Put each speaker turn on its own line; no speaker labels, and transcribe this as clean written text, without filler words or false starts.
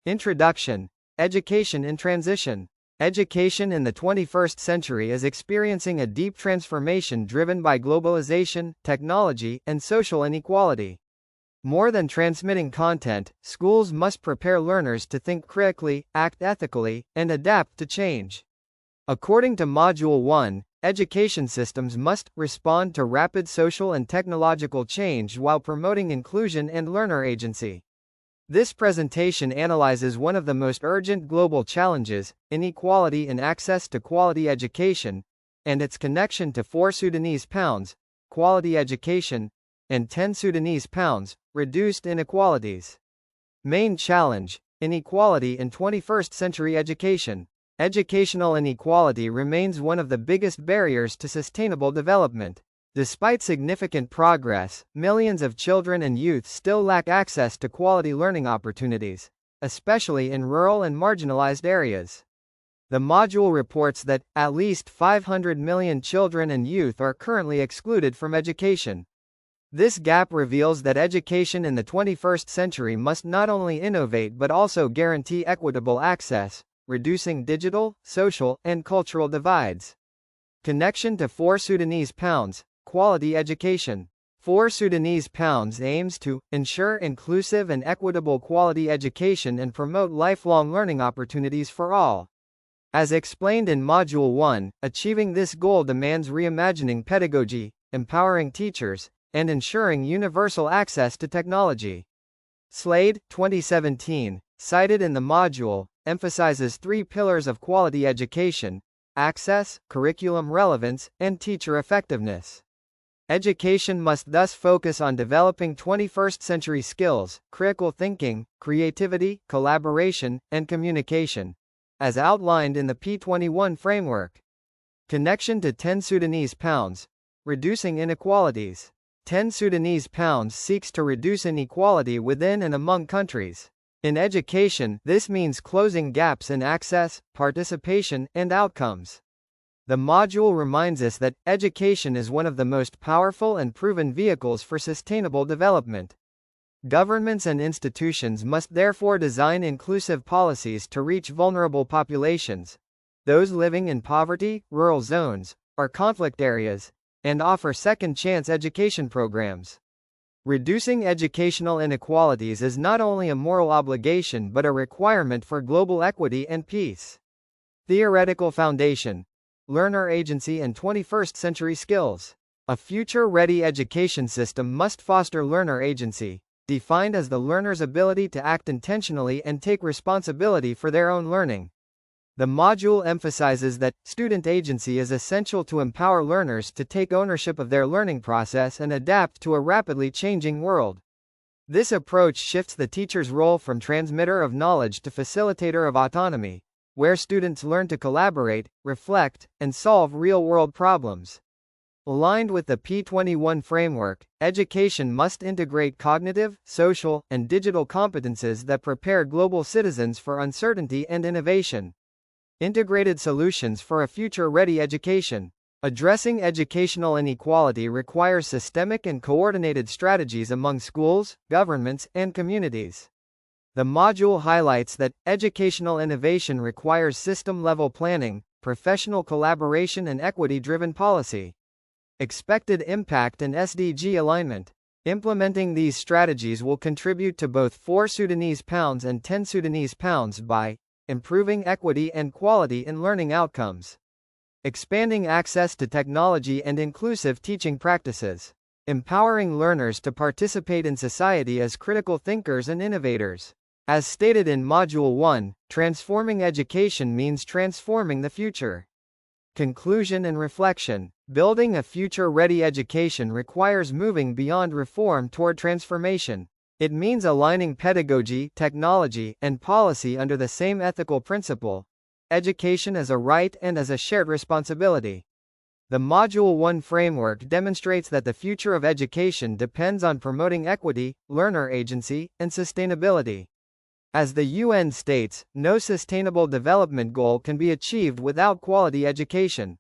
Introduction. Education in transition. Education in the 21st century is experiencing a deep transformation driven by globalization, technology, and social inequality. More than transmitting content, schools must prepare learners to think critically, act ethically, and adapt to change. According to Module 1, education systems must respond to rapid social and technological change while promoting inclusion and learner agency. This presentation analyzes one of the most urgent global challenges, inequality in access to quality education, and its connection to 4 Sudanese pounds, quality education, and 10 Sudanese pounds, reduced inequalities. Main challenge: inequality in 21st century education. Educational inequality remains one of the biggest barriers to sustainable development. Despite significant progress, millions of children and youth still lack access to quality learning opportunities, especially in rural and marginalized areas. The module reports that at least 500 million children and youth are currently excluded from education. This gap reveals that education in the 21st century must not only innovate but also guarantee equitable access, reducing digital, social, and cultural divides. Connection to 4 Sudanese pounds, quality education. 4 Sudanese pounds aims to ensure inclusive and equitable quality education and promote lifelong learning opportunities for all. As explained in Module 1, achieving this goal demands reimagining pedagogy, empowering teachers, and ensuring universal access to technology. Slade, 2017, cited in the module, emphasizes 3 pillars of quality education: access, curriculum relevance, and teacher effectiveness. Education must thus focus on developing 21st century skills, critical thinking, creativity, collaboration, and communication, as outlined in the P21 framework. Connection to 10 Sudanese pounds, reducing inequalities. 10 Sudanese pounds seeks to reduce inequality within and among countries. In education, this means closing gaps in access, participation, and outcomes. The module reminds us that education is one of the most powerful and proven vehicles for sustainable development. Governments and institutions must therefore design inclusive policies to reach vulnerable populations, those living in poverty, rural zones, or conflict areas, and offer second-chance education programs. Reducing educational inequalities is not only a moral obligation but a requirement for global equity and peace. Theoretical foundation: learner agency and 21st century skills. A future-ready education system must foster learner agency, defined as the learner's ability to act intentionally and take responsibility for their own learning. The module emphasizes that student agency is essential to empower learners to take ownership of their learning process and adapt to a rapidly changing world. This approach shifts the teacher's role from transmitter of knowledge to facilitator of autonomy, where students learn to collaborate, reflect, and solve real-world problems. Aligned with the P21 framework, education must integrate cognitive, social, and digital competences that prepare global citizens for uncertainty and innovation. Integrated solutions for a future-ready education. Addressing educational inequality requires systemic and coordinated strategies among schools, governments, and communities. The module highlights that educational innovation requires system-level planning, professional collaboration, and equity-driven policy. Expected impact and SDG alignment. Implementing these strategies will contribute to both 4 Sudanese pounds and 10 Sudanese pounds by improving equity and quality in learning outcomes, expanding access to technology and inclusive teaching practices, empowering learners to participate in society as critical thinkers and innovators. As stated in Module 1, transforming education means transforming the future. Conclusion and reflection. Building a future-ready education requires moving beyond reform toward transformation. It means aligning pedagogy, technology, and policy under the same ethical principle: education as a right and as a shared responsibility. The Module 1 framework demonstrates that the future of education depends on promoting equity, learner agency, and sustainability. As the UN states, no sustainable development goal can be achieved without quality education.